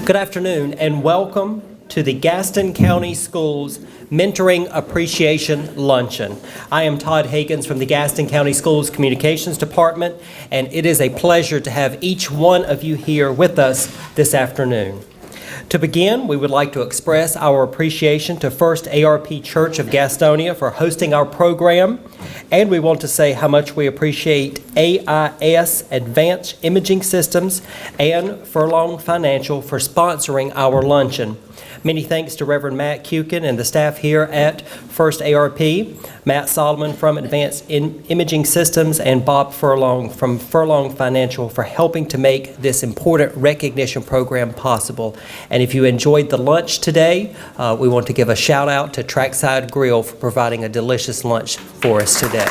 Good afternoon and welcome to the Gaston County Schools Mentoring Appreciation Luncheon. I am Todd Higgins from the Gaston County Schools Communications Department, and it is a pleasure to have each one of you here with us this afternoon. To begin, we would like to express our appreciation to First ARP Church of Gastonia for hosting our program, and we want to say how much we appreciate AIS Advanced Imaging Systems and Furlong Financial for sponsoring our luncheon. Many thanks to Reverend Matt Kukin and the staff here at First ARP, Matt Solomon from Advanced Imaging Systems, and Bob Furlong from Furlong Financial for helping to make this important recognition program possible. And if you enjoyed the lunch today, we want to give a shout out to Trackside Grill for providing a delicious lunch for us today.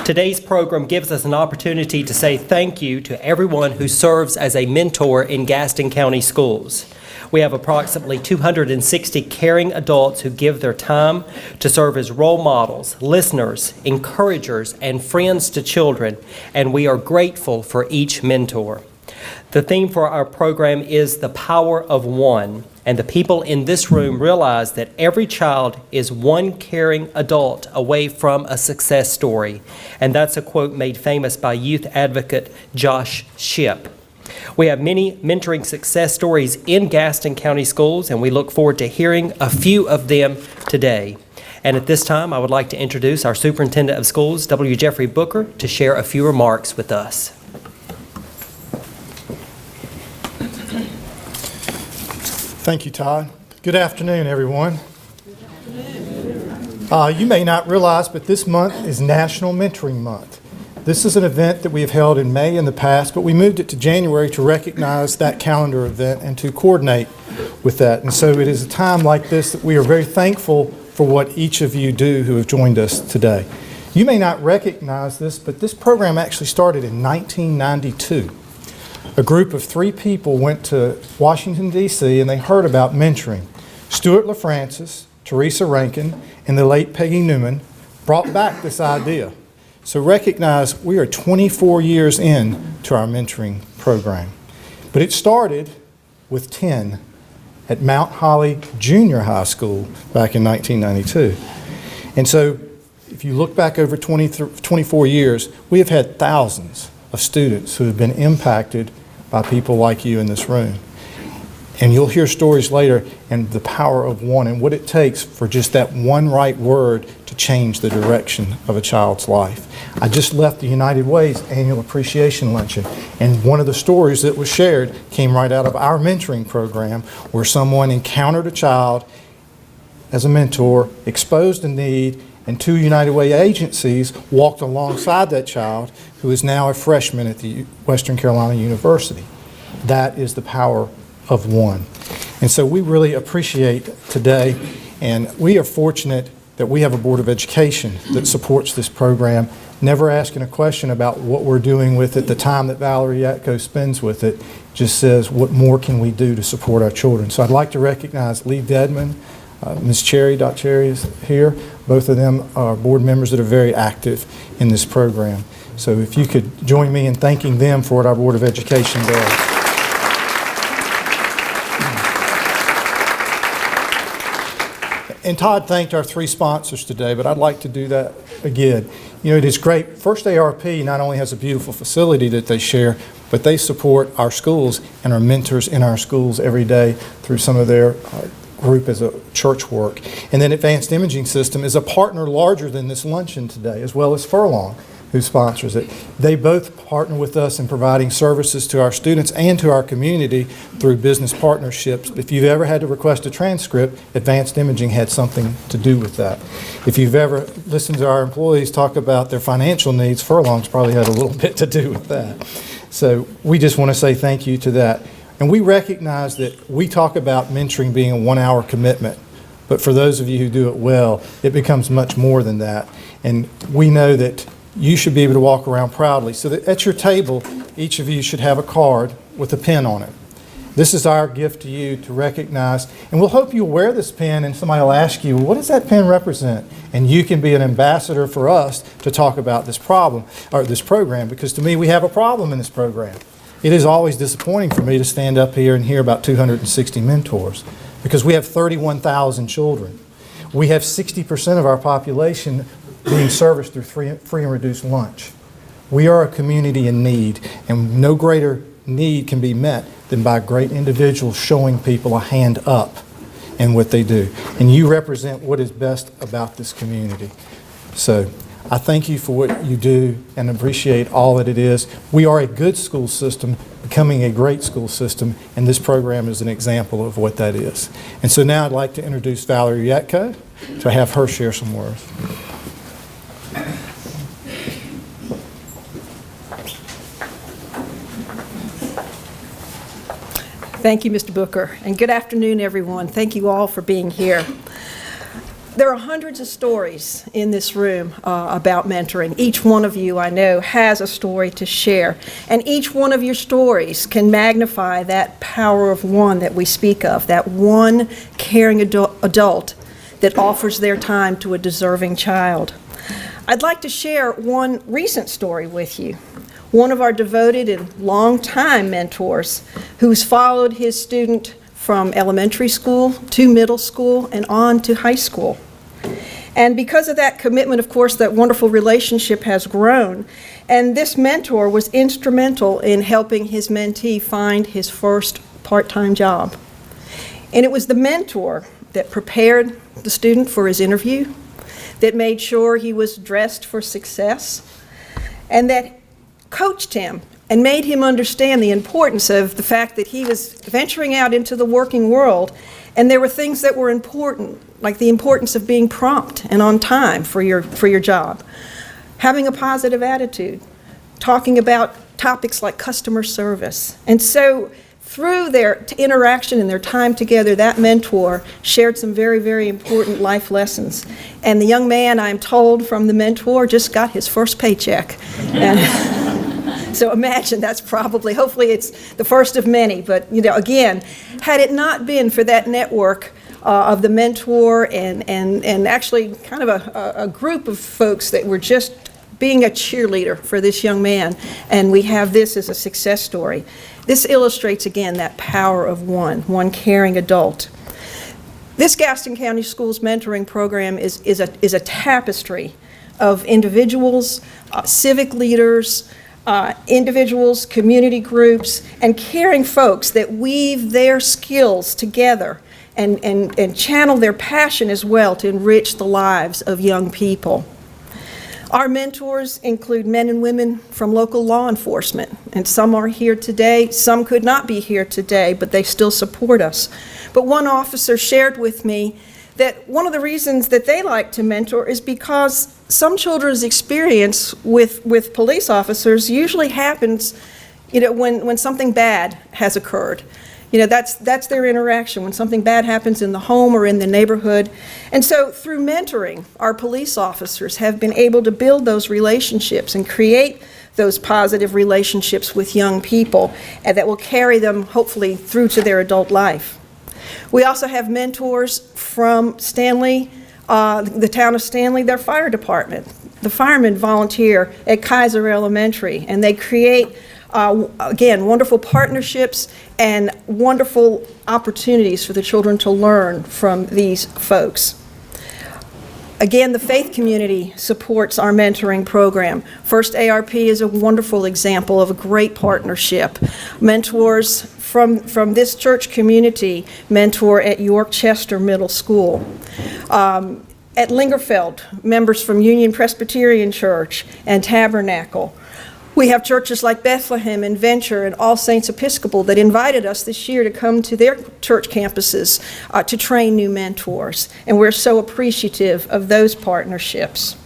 Today's program gives us an opportunity to say thank you to everyone who serves as a mentor in Gaston County Schools. We have approximately 260 caring adults who give their time to serve as role models, listeners, encouragers, and friends to children, and we are grateful for each mentor. The theme for our program is the power of one, and the people in this room realize that every child is one caring adult away from a success story. And that's a quote made famous by youth advocate Josh Shipp. We have many mentoring success stories in Gaston County Schools, and we look forward to hearing a few of them today. And at this time, I would like to introduce our Superintendent of Schools, W. Jeffrey Booker, to share a few remarks with us. Thank you, Todd. Good afternoon, everyone. You may not realize, but this month is National Mentoring Month. This is an event that we have held in May in the past, but we moved it to January to recognize that calendar event and to coordinate with that. And so it is a time like this that we are very thankful for what each of you do who have joined us today. You may not recognize this, but this program actually started in 1992. A group of 3 people went to Washington, D.C., and they heard about mentoring. Stuart LaFrancis, Teresa Rankin, and the late Peggy Newman brought back this idea. So recognize we are 24 years in to our mentoring program. But it started with 10 at Mount Holly Junior High School back in 1992. And so if you look back over 24 years, we have had thousands of students who have been impacted by people like you in this room. And you'll hear stories later and the power of one and what it takes for just that one right word to change the direction of a child's life. I just left the United Way's annual appreciation luncheon, and one of the stories that was shared came right out of our mentoring program, where someone encountered a child as a mentor, exposed a need, and 2 United Way agencies walked alongside that child, who is now a freshman at the Western Carolina University. That is the power of one. And so we really appreciate today, and we are fortunate that we have a Board of Education that supports this program, never asking a question about what we're doing with it, the time that Valerie Yatko spends with it, just says, what more can we do to support our children? So I'd like to recognize Lee Dedman, Ms. Cherry, Dr. Cherry is here. Both of them are board members that are very active in this program. So if you could join me in thanking them for what our Board of Education does. And Todd thanked our 3 sponsors today, but I'd like to do that again. You know, it is great. First ARP not only has a beautiful facility that they share, but they support our schools and our mentors in our schools every day through some of their group as a church work. And then Advanced Imaging System is a partner larger than this luncheon today, as well as Furlong, who sponsors it. They both partner with us in providing services to our students and to our community through business partnerships. If you've ever had to request a transcript, Advanced Imaging had something to do with that. If you've ever listened to our employees talk about their financial needs, Furlong's probably had a little bit to do with that. So we just want to say thank you to that. And we recognize that we talk about mentoring being a 1-hour commitment, but for those of you who do it well, it becomes much more than that. And we know that you should be able to walk around proudly. So that at your table, each of you should have a card with a pin on it. This is our gift to you to recognize, and we'll hope you'll wear this pin and somebody will ask you, what does that pin represent? And you can be an ambassador for us to talk about this problem, or this program, because to me, we have a problem in this program. It is always disappointing for me to stand up here and hear about 260 mentors, because we have 31,000 children. We have 60% of our population being serviced through free and reduced lunch. We are a community in need, and no greater need can be met than by great individuals showing people a hand up in what they do. And you represent what is best about this community. So I thank you for what you do and appreciate all that it is. We are a good school system becoming a great school system, and this program is an example of what that is. And so now I'd like to introduce Valerie Yatko to have her share some words. Thank you, Mr. Booker, and good afternoon, everyone. Thank you all for being here. There are hundreds of stories in this room about mentoring. Each one of you, I know, has a story to share, and each one of your stories can magnify that power of one that we speak of, that one caring adult that offers their time to a deserving child. I'd like to share one recent story with you. One of our devoted and long-time mentors who's followed his student from elementary school to middle school and on to high school. And because of that commitment, of course, that wonderful relationship has grown. And this mentor was instrumental in helping his mentee find his first part-time job. And it was the mentor that prepared the student for his interview, that made sure he was dressed for success, and that coached him and made him understand the importance of the fact that he was venturing out into the working world, and there were things that were important, like the importance of being prompt and on time for your job, having a positive attitude, talking about topics like customer service. And so through their interaction and their time together, that mentor shared some very, very important life lessons. And the young man, I'm told from the mentor, just got his first paycheck. And so imagine that's probably, hopefully it's the first of many, but again, had it not been for that network of the mentor and actually kind of a group of folks that were just being a cheerleader for this young man, and we have this as a success story. This illustrates again that power of one caring adult. This Gaston County Schools mentoring program is a tapestry of individuals, civic leaders, individuals, community groups, and caring folks that weave their skills together and channel their passion as well to enrich the lives of young people. Our mentors include men and women from local law enforcement, and some are here today. Some could not be here today, but they still support us. But one officer shared with me that one of the reasons that they like to mentor is because some children's experience with police officers usually happens, when something bad has occurred. That's their interaction when something bad happens in the home or in the neighborhood. And so through mentoring, our police officers have been able to build those relationships and create those positive relationships with young people, and that will carry them hopefully through to their adult life. We also have mentors from Stanley, the town of Stanley, their fire department. The firemen volunteer at Kaiser Elementary, and they create again, wonderful partnerships and wonderful opportunities for the children to learn from these folks. Again, the faith community supports our mentoring program. First ARP is a wonderful example of a great partnership. Mentors from this church community mentor at York Chester Middle School. At Lingerfeld, members from Union Presbyterian Church and Tabernacle. We have churches like Bethlehem and Venture and All Saints Episcopal that invited us this year to come to their church campuses to train new mentors, and we're so appreciative of those partnerships.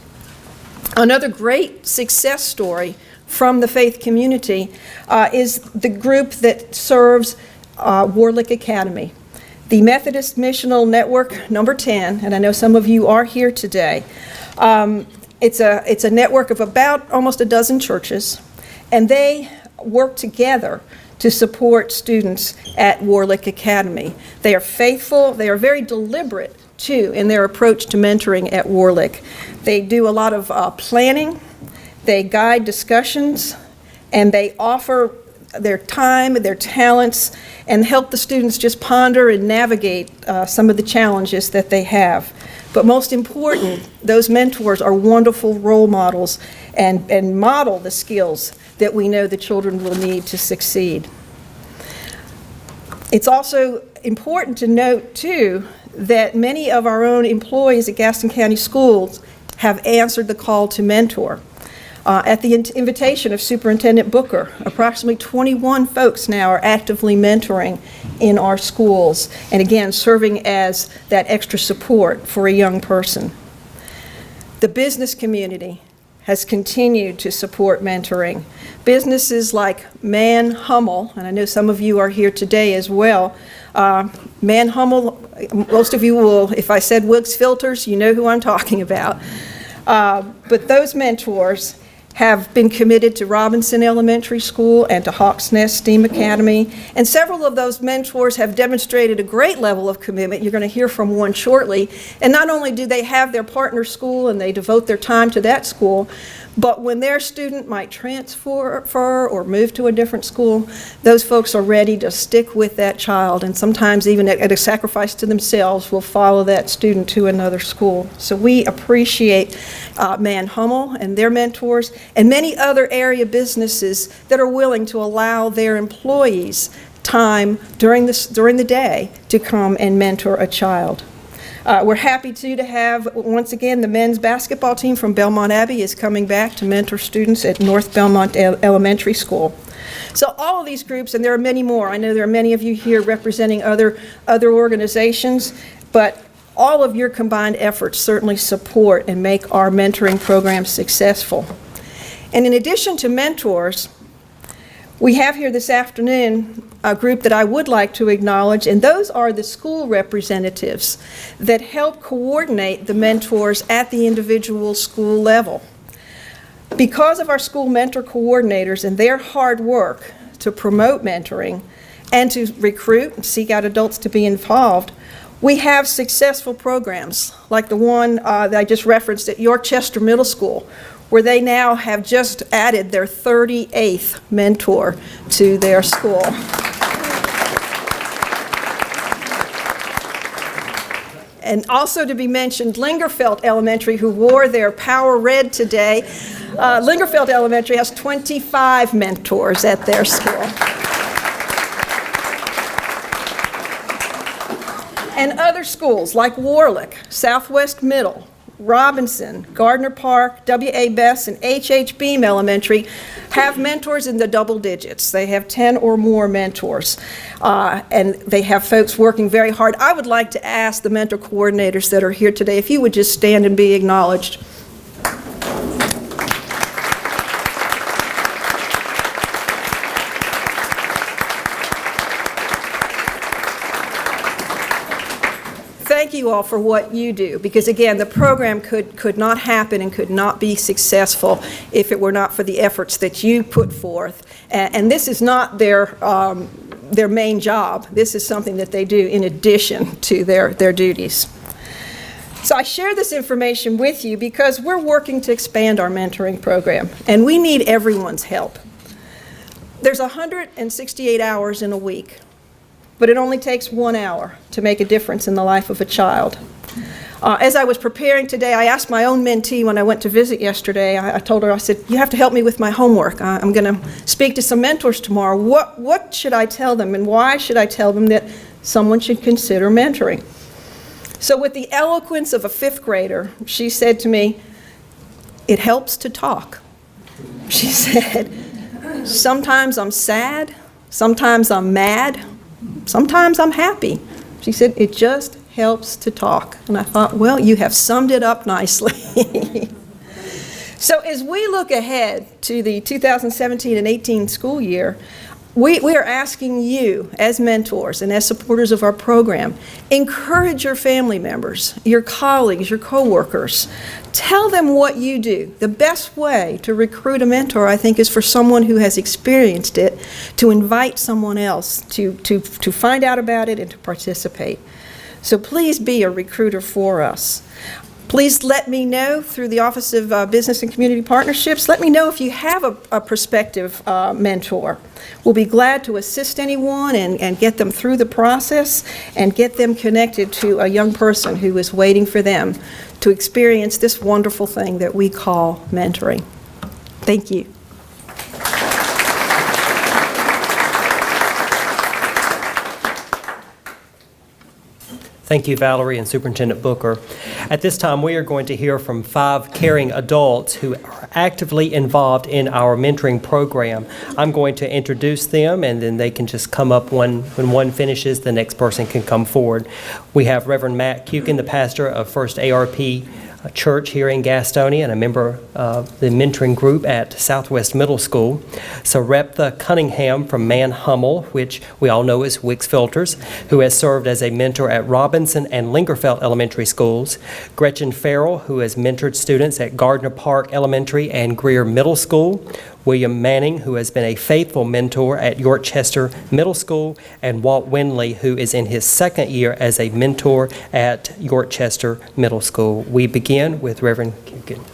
Another great success story from the faith community is the group that serves Warlick Academy. The Methodist Missional Network number 10, and I know some of you are here today. It's a network of about almost a dozen churches, and they work together to support students at Warlick Academy. They are faithful, they are very deliberate too in their approach to mentoring at Warlick. They do a lot of planning, they guide discussions, and they offer their time, their talents, and help the students just ponder and navigate some of the challenges that they have. But most important, those mentors are wonderful role models and model the skills that we know the children will need to succeed. It's also important to note, too, that many of our own employees at Gaston County Schools have answered the call to mentor. At the invitation of Superintendent Booker, approximately 21 folks now are actively mentoring in our schools, and again, serving as that extra support for a young person. The business community has continued to support mentoring. Businesses like Man Hummel, and I know some of you are here today as well. Man Hummel, most of you will, if I said Wicks Filters, you know who I'm talking about. But those mentors have been committed to Robinson Elementary School and to Hawks Nest STEAM Academy, and several of those mentors have demonstrated a great level of commitment. You're going to hear from one shortly. And not only do they have their partner school and they devote their time to that school, but when their student might transfer or move to a different school, those folks are ready to stick with that child, and sometimes even at a sacrifice to themselves will follow that student to another school. So we appreciate Man Hummel and their mentors and many other area businesses that are willing to allow their employees time during the day to come and mentor a child. We're happy to have, once again, the men's basketball team from Belmont Abbey is coming back to mentor students at North Belmont Elementary School. So all of these groups, and there are many more, I know there are many of you here representing other organizations, but all of your combined efforts certainly support and make our mentoring program successful. And in addition to mentors, we have here this afternoon a group that I would like to acknowledge, and those are the school representatives that help coordinate the mentors at the individual school level. Because of our school mentor coordinators and their hard work to promote mentoring and to recruit and seek out adults to be involved, we have successful programs like the one that I just referenced at Yorkchester Middle School, where they now have just added their 38th mentor to their school. And also to be mentioned, Lingerfeld Elementary, who wore their Power Red today. Lingerfeld Elementary has 25 mentors at their school. And other schools like Warlick, Southwest Middle, Robinson, Gardner Park, W.A. Best, and H.H. Beam Elementary have mentors in the double digits. They have 10 or more mentors, and they have folks working very hard. I would like to ask the mentor coordinators that are here today if you would just stand and be acknowledged. Thank you all for what you do, because again, the program could not happen and could not be successful if it were not for the efforts that you put forth. And this is not their main job. This is something that they do in addition to their duties. So I share this information with you because we're working to expand our mentoring program, and we need everyone's help. There's 168 hours in a week, but it only takes 1 hour to make a difference in the life of a child. As I was preparing today, I asked my own mentee when I went to visit yesterday, I told her, I said, you have to help me with my homework. I'm going to speak to some mentors tomorrow. What should I tell them, and why should I tell them that someone should consider mentoring? So with the eloquence of a 5th grader, she said to me, it helps to talk. She said, sometimes I'm sad, sometimes I'm mad, sometimes I'm happy. She said, it just helps to talk. And I thought, well, you have summed it up nicely. So as we look ahead to the 2017 and 18 school year, We are asking you, as mentors and as supporters of our program, encourage your family members, your colleagues, your coworkers. Tell them what you do. The best way to recruit a mentor, I think, is for someone who has experienced it to invite someone else to find out about it and to participate. So please be a recruiter for us. Please let me know through the Office of Business and Community Partnerships. Let me know if you have a prospective mentor. We'll be glad to assist anyone and get them through the process and get them connected to a young person who is waiting for them to experience this wonderful thing that we call mentoring. Thank you. Thank you, Valerie and Superintendent Booker. At this time, we are going to hear from 5 caring adults who are actively involved in our mentoring program. I'm going to introduce them, and then they can just come up when one finishes, the next person can come forward. We have Reverend Matt Kukin, the pastor of First ARP Church here in Gastonia and a member of the mentoring group at Southwest Middle School. Sarepta Cunningham from Man Hummel, which we all know as Wicks Filters, who has served as a mentor at Robinson and Lingerfeld Elementary Schools. Gretchen Farrell, who has mentored students at Gardner Park Elementary and Greer Middle School. William Manning, who has been a faithful mentor at Yorkchester Middle School, and Walt Windley, who is in his 2nd year as a mentor at Yorkchester Middle School. We begin with Reverend Kukin.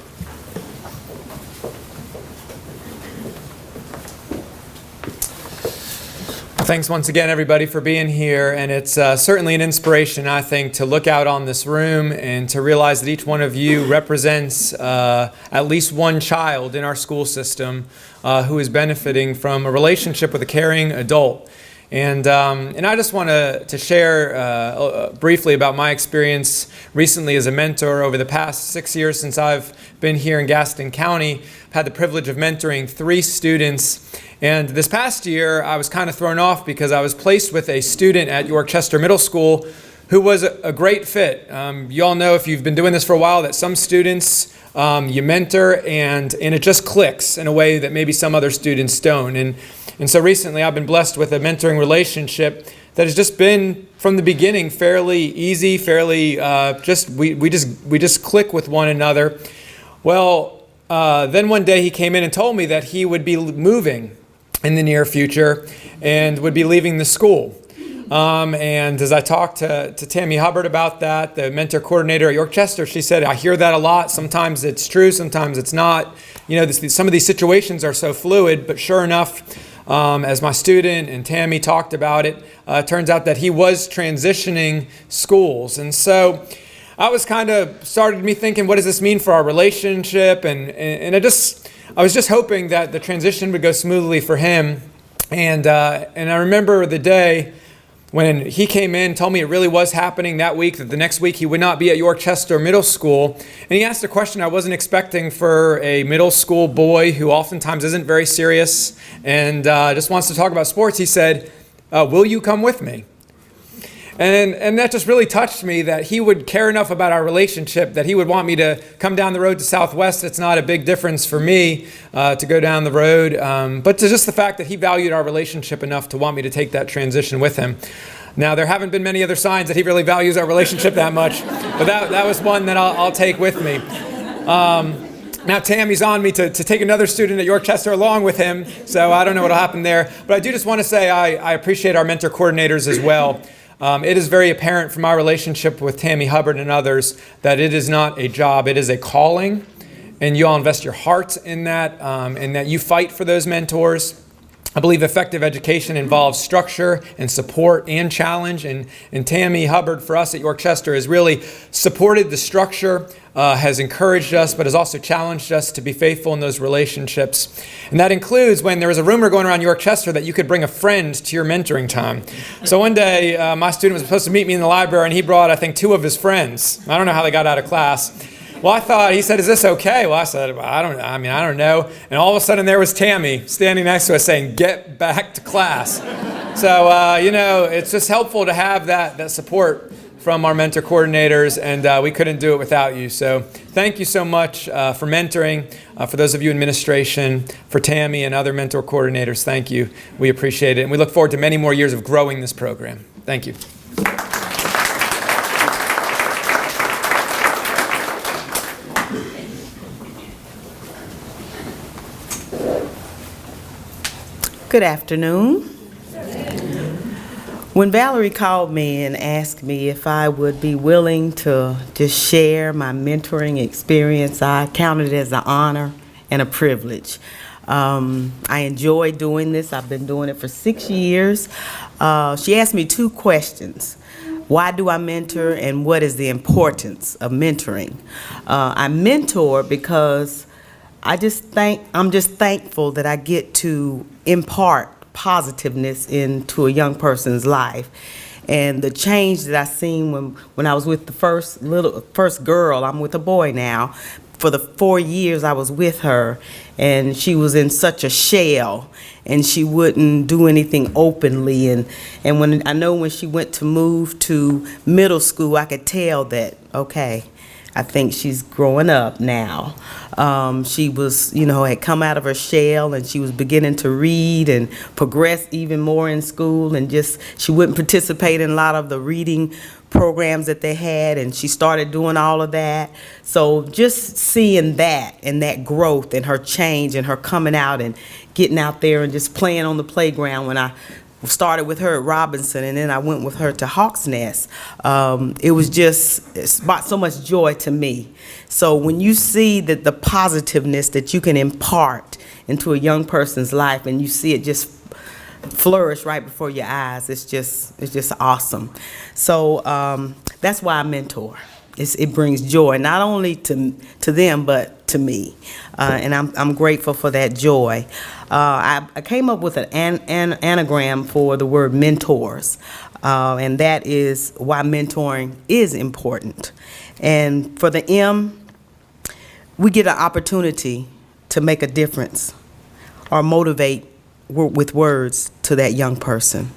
Thanks once again, everybody, for being here. And it's certainly an inspiration, I think, to look out on this room and to realize that each one of you represents at least one child in our school system who is benefiting from a relationship with a caring adult. And I just want to share briefly about my experience recently as a mentor. Over the past 6 years since I've been here in Gaston County, I've had the privilege of mentoring 3 students. And this past year, I was kind of thrown off because I was placed with a student at Yorkchester Middle School who was a great fit. You all know, if you've been doing this for a while, that some students you mentor and it just clicks in a way that maybe some other students don't. And so recently I've been blessed with a mentoring relationship that has just been, from the beginning, fairly easy, fairly we just click with one another. Well, then one day he came in and told me that he would be moving in the near future and would be leaving the school. And as I talked to Tammy Hubbard about that, the mentor coordinator at Yorkchester, she said, I hear that a lot. Sometimes it's true, sometimes it's not. You know, some of these situations are so fluid, but sure enough, as my student and Tammy talked about it, turns out that he was transitioning schools. And so I was kind of started me thinking, what does this mean for our relationship? And I was just hoping that the transition would go smoothly for him. And I remember the day when he came in, told me it really was happening that week, that the next week he would not be at Yorkchester Middle School. And he asked a question I wasn't expecting for a middle school boy who oftentimes isn't very serious and just wants to talk about sports. He said, will you come with me? And that just really touched me, that he would care enough about our relationship that he would want me to come down the road to Southwest. It's not a big difference for me to go down the road, but to just the fact that he valued our relationship enough to want me to take that transition with him. Now, there haven't been many other signs that he really values our relationship that much, but that was one that I'll take with me. Now, Tammy's on me to take another student at Yorkchester along with him, so I don't know what will happen there. But I do just want to say I appreciate our mentor coordinators as well. It is very apparent from our relationship with Tammy Hubbard and others that it is not a job, it is a calling, and you all invest your hearts in that, and that you fight for those mentors. I believe effective education involves structure and support and challenge, and Tammy Hubbard for us at Yorkchester has really supported the structure, has encouraged us, but has also challenged us to be faithful in those relationships. And that includes when there was a rumor going around Yorkchester that you could bring a friend to your mentoring time. So one day, my student was supposed to meet me in the library, and he brought, I think, 2 of his friends. I don't know how they got out of class. Well, I thought, he said, is this okay? Well, I said, I don't know. And all of a sudden there was Tammy standing next to us saying, get back to class. So, it's just helpful to have that support from our mentor coordinators, and we couldn't do it without you. So thank you so much for mentoring. For those of you in administration, for Tammy and other mentor coordinators, thank you. We appreciate it, and we look forward to many more years of growing this program. Thank you. Good afternoon. When Valerie called me and asked me if I would be willing to just share my mentoring experience, I counted it as an honor and a privilege. I enjoy doing this. I've been doing it for 6 years. She asked me 2 questions. Why do I mentor, and what is the importance of mentoring? I mentor because I'm just thankful that I get to impart positiveness into a young person's life. And the change that I seen when I was with the first girl, I'm with a boy now. For the 4 years I was with her, and she was in such a shell, and she wouldn't do anything openly. And when she went to move to middle school, I could tell that, okay, I think she's growing up now. She was, had come out of her shell, and she was beginning to read and progress even more in school, and she wouldn't participate in a lot of the reading programs that they had, and she started doing all of that. So just seeing that and that growth and her change and her coming out and getting out there and just playing on the playground. When I started with her at Robinson, and then I went with her to Hawks Nest. It's brought so much joy to me. So when you see that the positiveness that you can impart into a young person's life, and you see it just flourish right before your eyes, it's just awesome. So that's why I mentor. It brings joy not only to them but to me, and I'm grateful for that joy. I came up with an anagram for the word mentors, and that is why mentoring is important. And for the M, we get an opportunity to make a difference or motivate with words to that young person.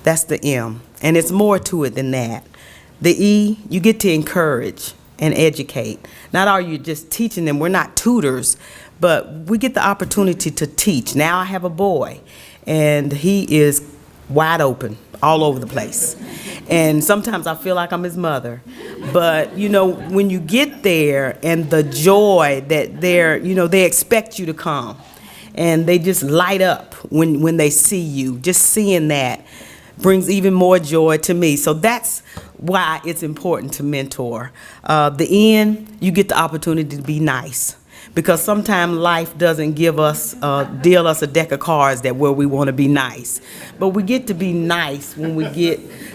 That's the M, and it's more to it than that. The E, you get to encourage and educate. Not are you just teaching them, we're not tutors, but we get the opportunity to teach. Now I have a boy, and he is wide open all over the place. And sometimes I feel like I'm his mother. But, when you get there and the joy that they expect you to come, and they just light up when they see you. Just seeing that brings even more joy to me. So that's why it's important to mentor. The N, you get the opportunity to be nice, because sometimes life doesn't deal us a deck of cards where we want to be nice. But we get to be nice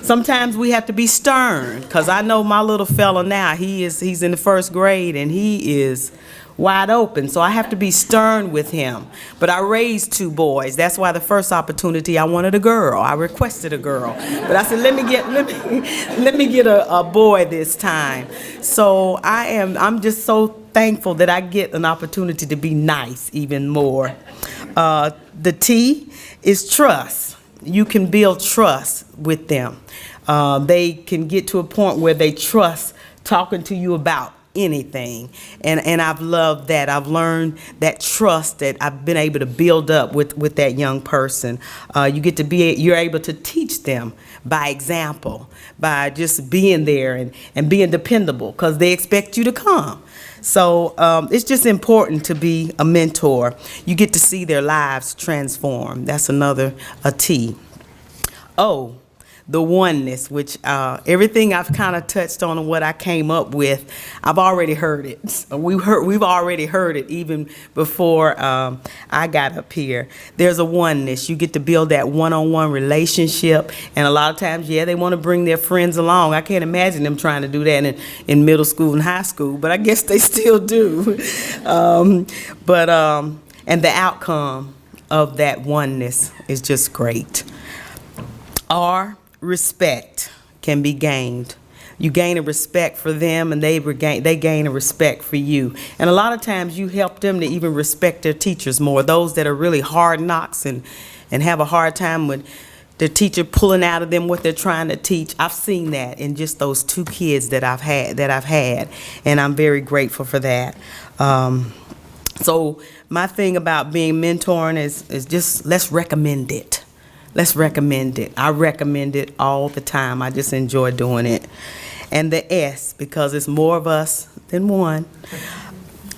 sometimes we have to be stern, because I know my little fella now, he's in the 1st grade, and he is wide open, so I have to be stern with him. But I raised 2 boys. That's why the first opportunity I wanted a girl. I requested a girl, but I said, let me get a boy this time. So I'm just so thankful that I get an opportunity to be nice even more. The T is trust. You can build trust with them. They can get to a point where they trust talking to you about anything, and I've loved that. I've learned that trust that I've been able to build up with that young person. You're able to teach them by example, by just being there and being dependable, because they expect you to come. So it's just important to be a mentor. You get to see their lives transform. That's a T. O, the oneness, which everything I've kind of touched on and what I came up with, I've already heard it. We've already heard it even before I got up here. There's a oneness. You get to build that one-on-one relationship, and a lot of times, they want to bring their friends along. I can't imagine them trying to do that in middle school and high school, but I guess they still do. And the outcome of that oneness is just great. R, respect can be gained. You gain a respect for them, and they gain a respect for you. And a lot of times you help them to even respect their teachers more. Those that are really hard knocks and have a hard time with the teacher pulling out of them what they're trying to teach. I've seen that in just those 2 kids that I've had, and I'm very grateful for that. So my thing about being mentoring is just let's recommend it. Let's recommend it. I recommend it all the time. I just enjoy doing it. And the S, because it's more of us than one.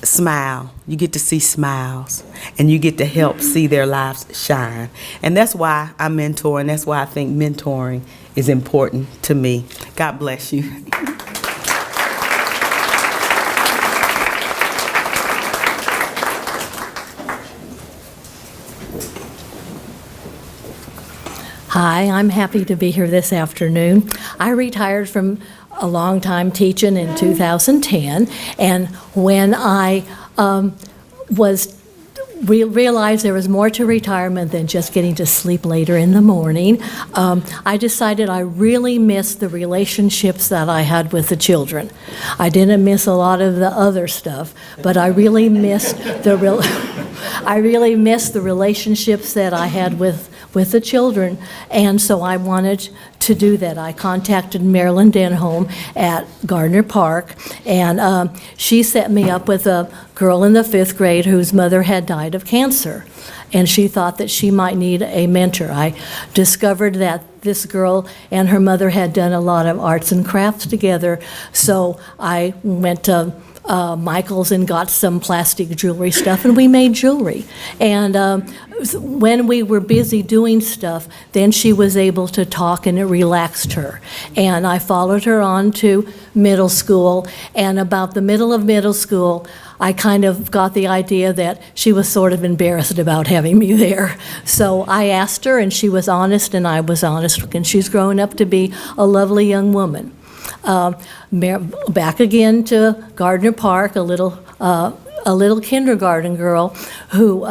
Smile. You get to see smiles, and you get to help see their lives shine. And that's why I mentor, and that's why I think mentoring is important to me. God bless you. Hi, I'm happy to be here this afternoon. I retired from a long time teaching in 2010, and when I realized there was more to retirement than just getting to sleep later in the morning, I decided I really missed the relationships that I had with the children. I didn't miss a lot of the other stuff, but I really missed the relationships that I had with the children, and so I wanted to do that. I contacted Marilyn Denholm at Gardner Park, and she set me up with a girl in the 5th grade whose mother had died of cancer, and she thought that she might need a mentor. I discovered that this girl and her mother had done a lot of arts and crafts together, so I went to Michael's and got some plastic jewelry stuff, and we made jewelry. And when we were busy doing stuff, then she was able to talk, and it relaxed her. And I followed her on to middle school, and about the middle of middle school, I kind of got the idea that she was sort of embarrassed about having me there. So I asked her, and she was honest, and I was honest, and she's grown up to be a lovely young woman. Back again to Gardner Park, a little kindergarten girl who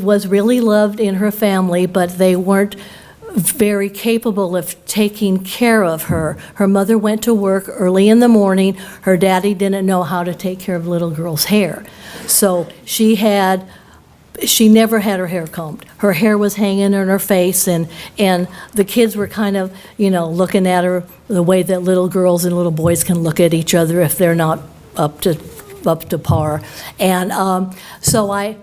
was really loved in her family, but they weren't very capable of taking care of her. Her mother went to work early in the morning. Her daddy didn't know how to take care of little girl's hair. So she never had her hair combed. Her hair was hanging in her face, and the kids were kind of, looking at her the way that little girls and little boys can look at each other if they're not up to par. And so I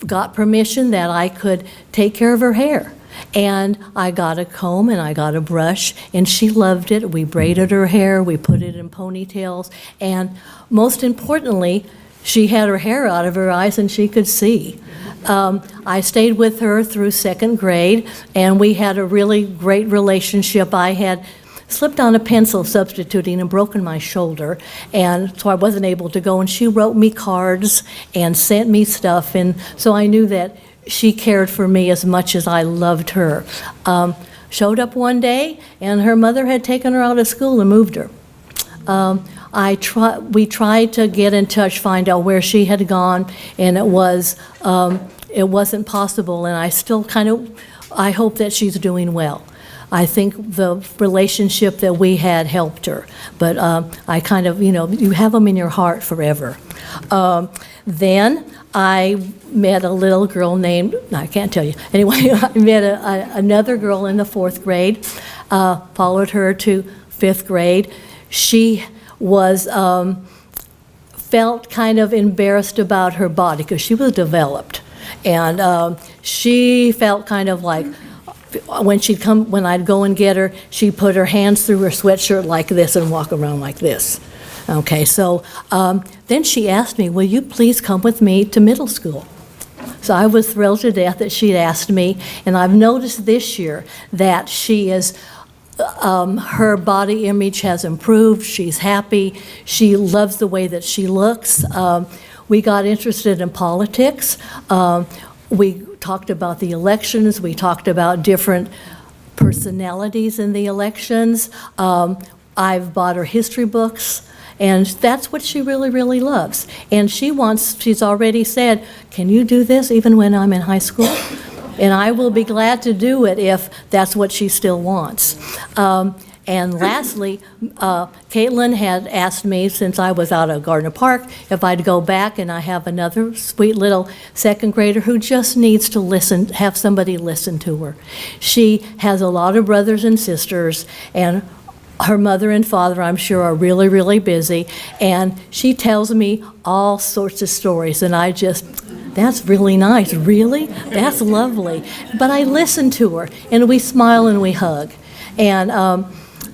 got permission that I could take care of her hair. And I got a comb and I got a brush, and she loved it. We braided her hair, we put it in ponytails, and most importantly, she had her hair out of her eyes and she could see. I stayed with her through 2nd grade, and we had a really great relationship. I had slipped on a pencil substituting and broken my shoulder, and so I wasn't able to go, and she wrote me cards and sent me stuff, and so I knew that she cared for me as much as I loved her. Showed up one day, and her mother had taken her out of school and moved her. We tried to get in touch, find out where she had gone, and it wasn't possible, and I hope that she's doing well. I think the relationship that we had helped her, but I kind of, you have them in your heart forever. Then I met a little girl named, I can't tell you. Anyway, I met another girl in the 4th grade, followed her to 5th grade. She felt kind of embarrassed about her body because she was developed. And she felt kind of like, when I'd go and get her, she'd put her hands through her sweatshirt like this and walk around like this. Okay, so then she asked me, will you please come with me to middle school? So I was thrilled to death that she'd asked me, and I've noticed this year that she is, her body image has improved, she's happy, she loves the way that she looks. We got interested in politics. We talked about the elections. We talked about different personalities in the elections. I've bought her history books, and that's what she really, really loves. And she's already said, can you do this even when I'm in high school? And I will be glad to do it if that's what she still wants. And lastly, Caitlin had asked me, since I was out of Gardner Park, if I'd go back, and I have another sweet little second grader who just needs to listen, have somebody listen to her. She has a lot of brothers and sisters, and her mother and father, I'm sure, are really, really busy, and she tells me all sorts of stories, and I just, that's really nice. Really? That's lovely. But I listen to her, and we smile and we hug. And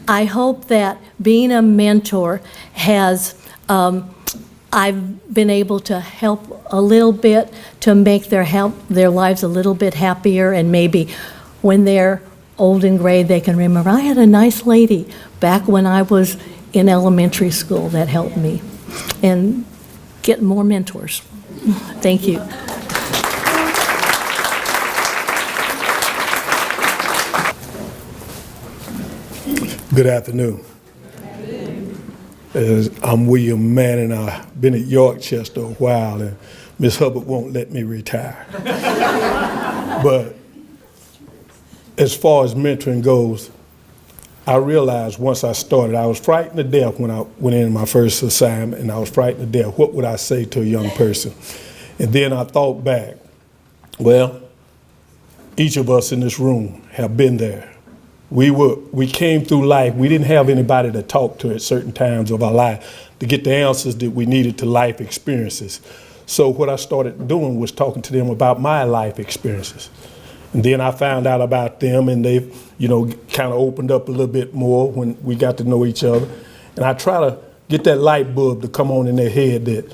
I hope that being a mentor has, I've been able to help a little bit to make their lives a little bit happier, and maybe when they're old and gray, they can remember, I had a nice lady back when I was in elementary school that helped me, and get more mentors. Thank you. Good afternoon. I'm William Mann, and I've been at Yorkchester a while, and Miss Hubbard won't let me retire. But as far as mentoring goes, I realized once I started, I was frightened to death when I went in my first assignment, and I was frightened to death. What would I say to a young person? And then I thought back, well, each of us in this room have been there. We came through life. We didn't have anybody to talk to at certain times of our life to get the answers that we needed to life experiences. So what I started doing was talking to them about my life experiences. And then I found out about them, and they, kind of opened up a little bit more when we got to know each other. And I try to get that light bulb to come on in their head that,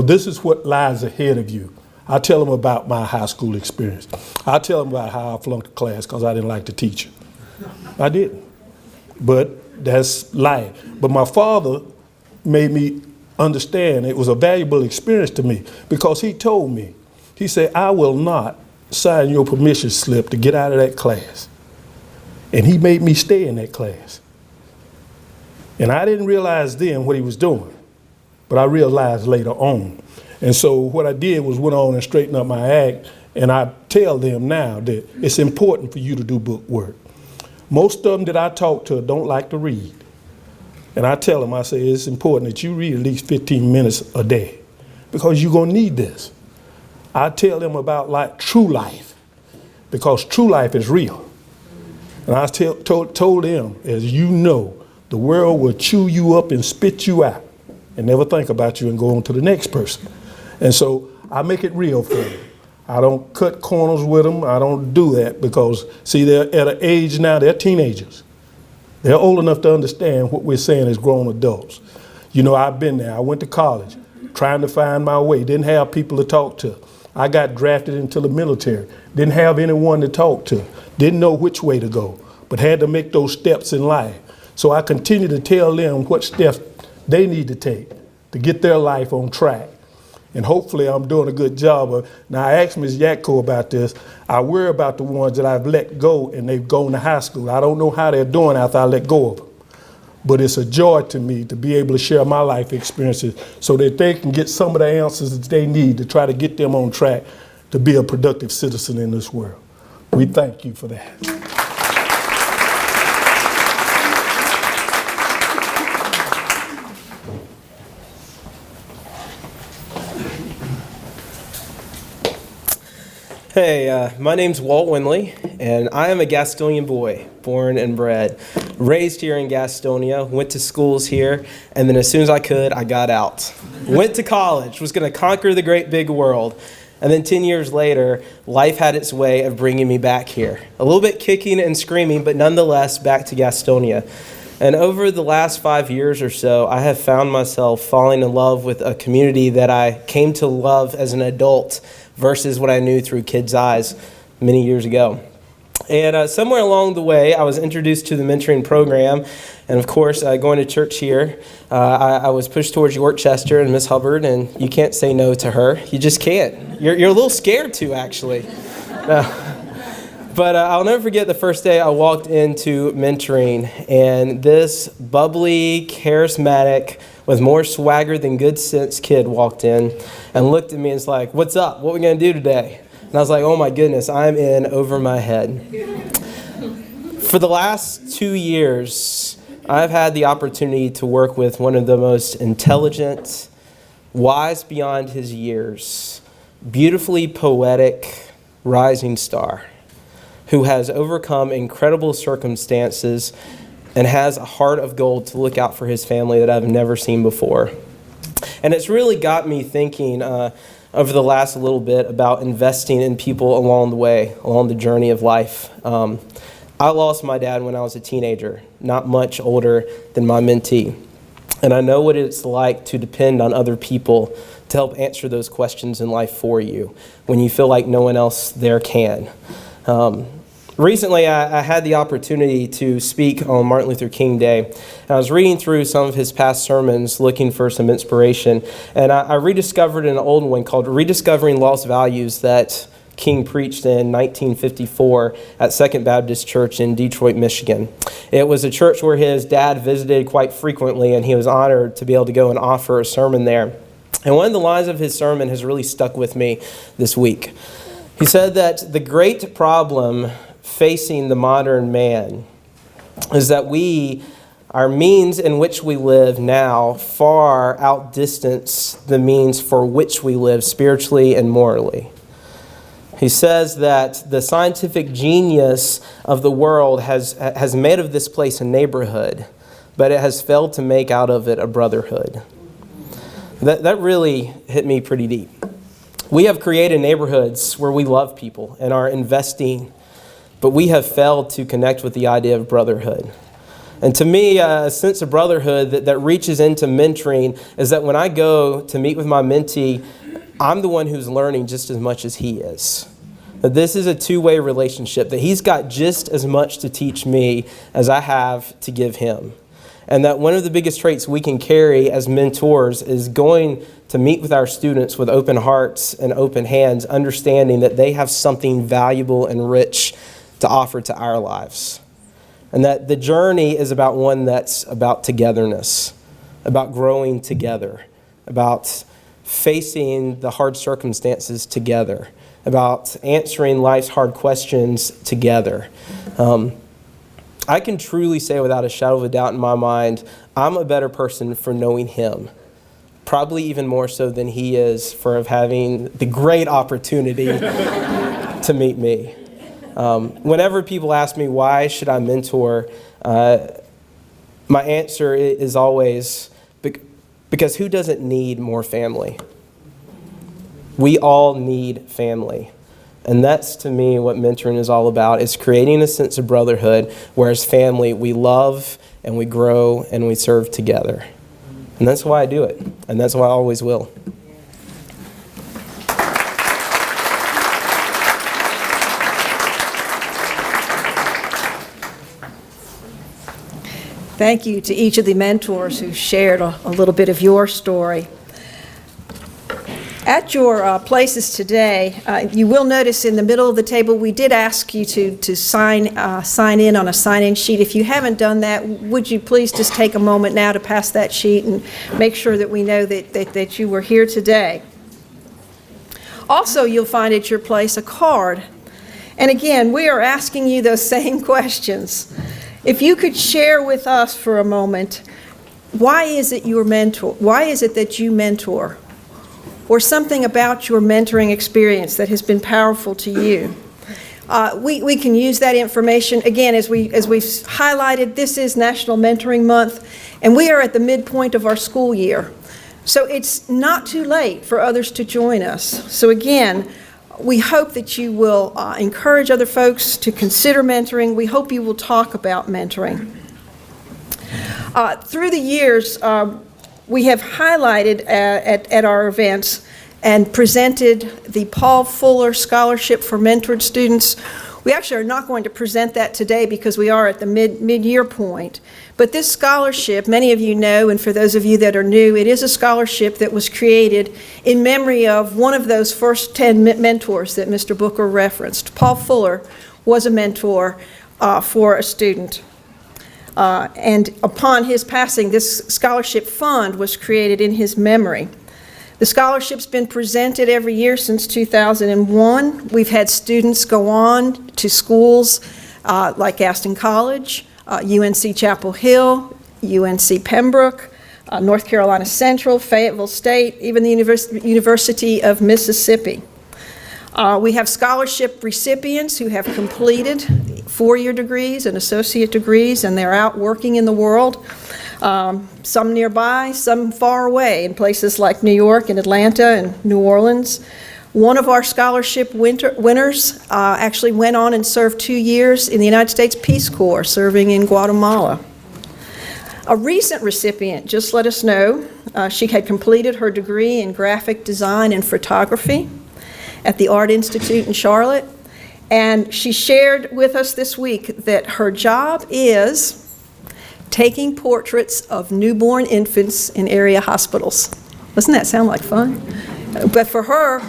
this is what lies ahead of you. I tell them about my high school experience. I tell them about how I flunked a class because I didn't like the teacher. I didn't. But that's life. But my father made me understand it was a valuable experience to me because he told me, he said, I will not sign your permission slip to get out of that class. And he made me stay in that class. And I didn't realize then what he was doing, but I realized later on. And so what I did was went on and straightened up my act, and I tell them now that it's important for you to do book work. Most of them that I talk to don't like to read. And I tell them, I say, it's important that you read at least 15 minutes a day because you're going to need this. I tell them about true life because true life is real. And I told them, as you know, the world will chew you up and spit you out and never think about you and go on to the next person. And so I make it real for them. I don't cut corners with them. I don't do that because, see, they're at an age now, they're teenagers. They're old enough to understand what we're saying as grown adults. I've been there. I went to college trying to find my way. Didn't have people to talk to. I got drafted into the military. Didn't have anyone to talk to. Didn't know which way to go, but had to make those steps in life. So I continue to tell them what steps they need to take to get their life on track. And hopefully I'm doing a good job of. Now I asked Ms. Yatko about this. I worry about the ones that I've let go and they've gone to high school. I don't know how they're doing after I let go of them. But it's a joy to me to be able to share my life experiences so that they can get some of the answers that they need to try to get them on track to be a productive citizen in this world. We thank you for that. Hey, my name's Walt Winley, and I am a Gastonian boy, born and bred. Raised here in Gastonia, went to schools here, and then as soon as I could, I got out. Went to college, was going to conquer the great big world, and then 10 years later, life had its way of bringing me back here. A little bit kicking and screaming, but nonetheless back to Gastonia. And over the last 5 years or so, I have found myself falling in love with a community that I came to love as an adult versus what I knew through kids' eyes many years ago. And somewhere along the way, I was introduced to the mentoring program. And of course, going to church here, I was pushed towards Yorkchester and Miss Hubbard, and you can't say no to her. You just can't. You're a little scared to, actually. But I'll never forget the first day I walked into mentoring, and this bubbly, charismatic, with more swagger than good sense kid walked in and looked at me and was like, "What's up? What are we going to do today?" And I was like, "Oh my goodness, I'm in over my head." For the last 2 years, I've had the opportunity to work with one of the most intelligent, wise beyond his years, beautifully poetic rising star who has overcome incredible circumstances and has a heart of gold to look out for his family that I've never seen before. And it's really got me thinking over the last little bit about investing in people along the way, along the journey of life. I lost my dad when I was a teenager, not much older than my mentee. And I know what it's like to depend on other people to help answer those questions in life for you when you feel like no one else there can. Recently, I had the opportunity to speak on Martin Luther King Day. And I was reading through some of his past sermons looking for some inspiration. And I rediscovered an old one called Rediscovering Lost Values that King preached in 1954 at Second Baptist Church in Detroit, Michigan. It was a church where his dad visited quite frequently, and he was honored to be able to go and offer a sermon there. And one of the lines of his sermon has really stuck with me this week. He said that the great problem facing the modern man is that our means in which we live now far outdistance the means for which we live spiritually and morally. He says that the scientific genius of the world has made of this place a neighborhood, but it has failed to make out of it a brotherhood. That really hit me pretty deep. We have created neighborhoods where we love people and are investing, but we have failed to connect with the idea of brotherhood. And to me, a sense of brotherhood that reaches into mentoring is that when I go to meet with my mentee, I'm the one who's learning just as much as he is. That this is a two-way relationship, that he's got just as much to teach me as I have to give him. And that one of the biggest traits we can carry as mentors is going to meet with our students with open hearts and open hands, understanding that they have something valuable and rich to offer to our lives. And that the journey is about one that's about togetherness, about growing together, about facing the hard circumstances together, about answering life's hard questions together. I can truly say without a shadow of a doubt in my mind, I'm a better person for knowing him, probably even more so than he is for having the great opportunity to meet me. Whenever people ask me why should I mentor, my answer is always because who doesn't need more family? We all need family. And that's, to me, what mentoring is all about, is creating a sense of brotherhood, where as family, we love and we grow and we serve together. And that's why I do it, and that's why I always will. Thank you to each of the mentors who shared a little bit of your story. At your places today, you will notice in the middle of the table, we did ask you to sign in on a sign-in sheet. If you haven't done that, would you please just take a moment now to pass that sheet and make sure that we know that you were here today. Also, you'll find at your place a card. And again, we are asking you those same questions. If you could share with us for a moment, why is it your mentor? Why is it that you mentor? Or something about your mentoring experience that has been powerful to you. We can use that information. Again, as we've highlighted, this is National Mentoring Month, and we are at the midpoint of our school year. So it's not too late for others to join us. So again, we hope that you will encourage other folks to consider mentoring. We hope you will talk about mentoring. Through the years, we have highlighted at our events and presented the Paul Fuller Scholarship for Mentored Students. We actually are not going to present that today because we are at the mid-year point. But this scholarship, many of you know, and for those of you that are new, it is a scholarship that was created in memory of one of those first 10 mentors that Mr. Booker referenced. Paul Fuller was a mentor for a student. And upon his passing, this scholarship fund was created in his memory. The scholarship's been presented every year since 2001. We've had students go on to schools like Gaston College, UNC Chapel Hill, UNC Pembroke, North Carolina Central, Fayetteville State, even the University of Mississippi. We have scholarship recipients who have completed four-year degrees and associate degrees, and they're out working in the world, some nearby, some far away, in places like New York and Atlanta and New Orleans. One of our scholarship winners actually went on and served 2 years in the United States Peace Corps, serving in Guatemala. A recent recipient just let us know she had completed her degree in graphic design and photography at the Art Institute in Charlotte, and she shared with us this week that her job is taking portraits of newborn infants in area hospitals. Doesn't that sound like fun? But for her,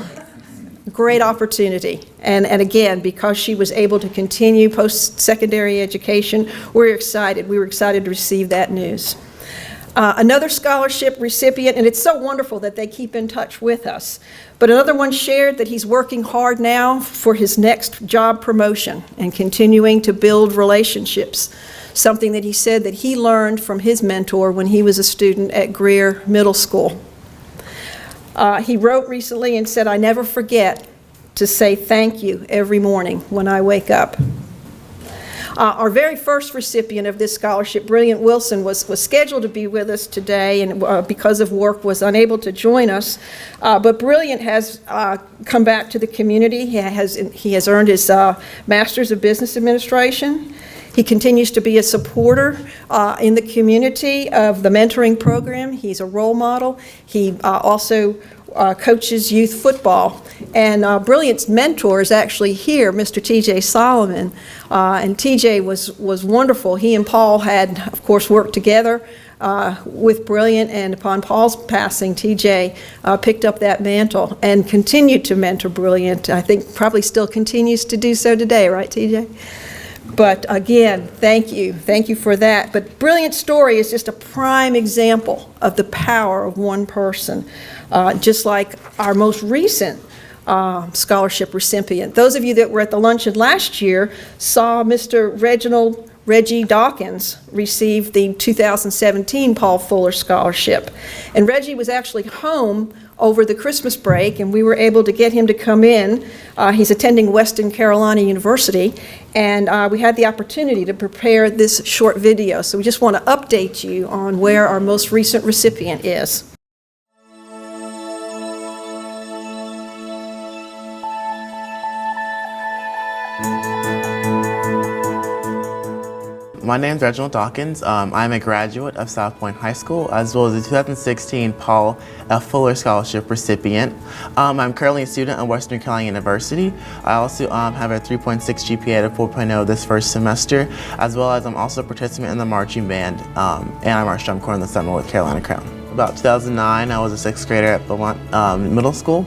great opportunity. And again, because she was able to continue post-secondary education, we're excited. We were excited to receive that news. Another scholarship recipient, and it's so wonderful that they keep in touch with us, but another one shared that he's working hard now for his next job promotion and continuing to build relationships, something that he said that he learned from his mentor when he was a student at Greer Middle School. He wrote recently and said, "I never forget to say thank you every morning when I wake up." Our very first recipient of this scholarship, Brilliant Wilson, was scheduled to be with us today and because of work was unable to join us. But Brilliant has come back to the community. He has earned his Master's of Business Administration. He continues to be a supporter in the community of the mentoring program. He's a role model. He also coaches youth football. And Brilliant's mentor is actually here, Mr. TJ Solomon. And TJ was wonderful. He and Paul had, of course, worked together with Brilliant, and upon Paul's passing, TJ picked up that mantle and continued to mentor Brilliant. I think probably still continues to do so today, right, TJ? But again, thank you. Thank you for that. But Brilliant's story is just a prime example of the power of one person, just like our most recent scholarship recipient. Those of you that were at the luncheon last year saw Mr. Reggie Dawkins receive the 2017 Paul Fuller Scholarship. And Reggie was actually home over the Christmas break, and we were able to get him to come in. He's attending Western Carolina University, and we had the opportunity to prepare this short video. So we just want to update you on where our most recent recipient is. My name is Reginald Dawkins. I'm a graduate of South Point High School, as well as the 2016 Paul F. Fuller Scholarship recipient. I'm currently a student at Western Carolina University. I also have a 3.6 GPA out of 4.0 this first semester, as well as I'm also a participant in the marching band, and I marched drum corps in the Southern North Carolina Crown. About 2009, I was a sixth grader at Beaumont Middle School,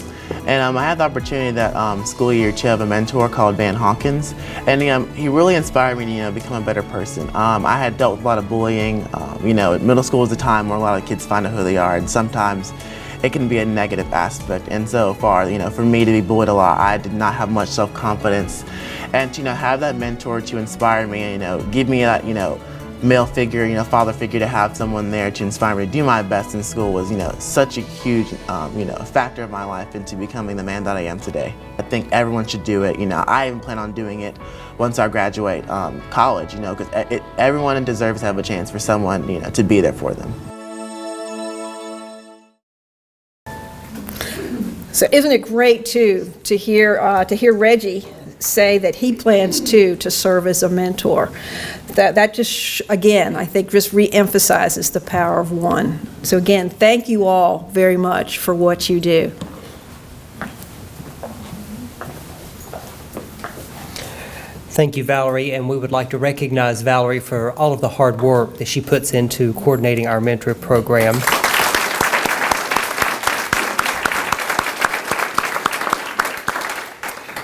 and I had the opportunity that school year to have a mentor called Van Hawkins, and he really inspired me to become a better person. I had dealt with a lot of bullying. Middle school is a time where a lot of kids find out who they are, and sometimes it can be a negative aspect. And so far, for me to be bullied a lot, I did not have much self-confidence, and to have that mentor to inspire me, and give me that male figure, father figure, to have someone there to inspire me to do my best in school was, such a huge, factor of my life into becoming the man that I am today. I think everyone should do it. I even plan on doing it once I graduate college, because everyone deserves to have a chance for someone, to be there for them. So isn't it great too to hear Reggie say that he plans to serve as a mentor? That just, again, I think just re-emphasizes the power of one. So again, thank you all very much for what you do. Thank you, Valerie, and we would like to recognize Valerie for all of the hard work that she puts into coordinating our mentor program.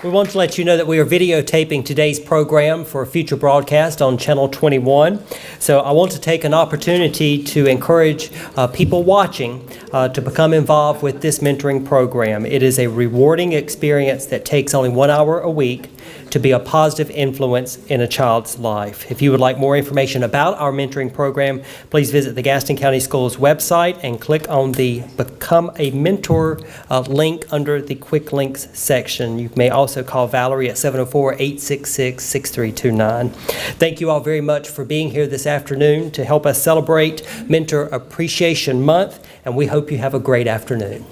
We want to let you know that we are videotaping today's program for a future broadcast on Channel 21. So I want to take an opportunity to encourage people watching to become involved with this mentoring program. It is a rewarding experience that takes only 1 hour a week to be a positive influence in a child's life. If you would like more information about our mentoring program, please visit the Gaston County Schools website and click on the Become a Mentor link under the Quick Links section. You may also call Valerie at 704-866-6329. Thank you all very much for being here this afternoon to help us celebrate Mentor Appreciation Month, and we hope you have a great afternoon.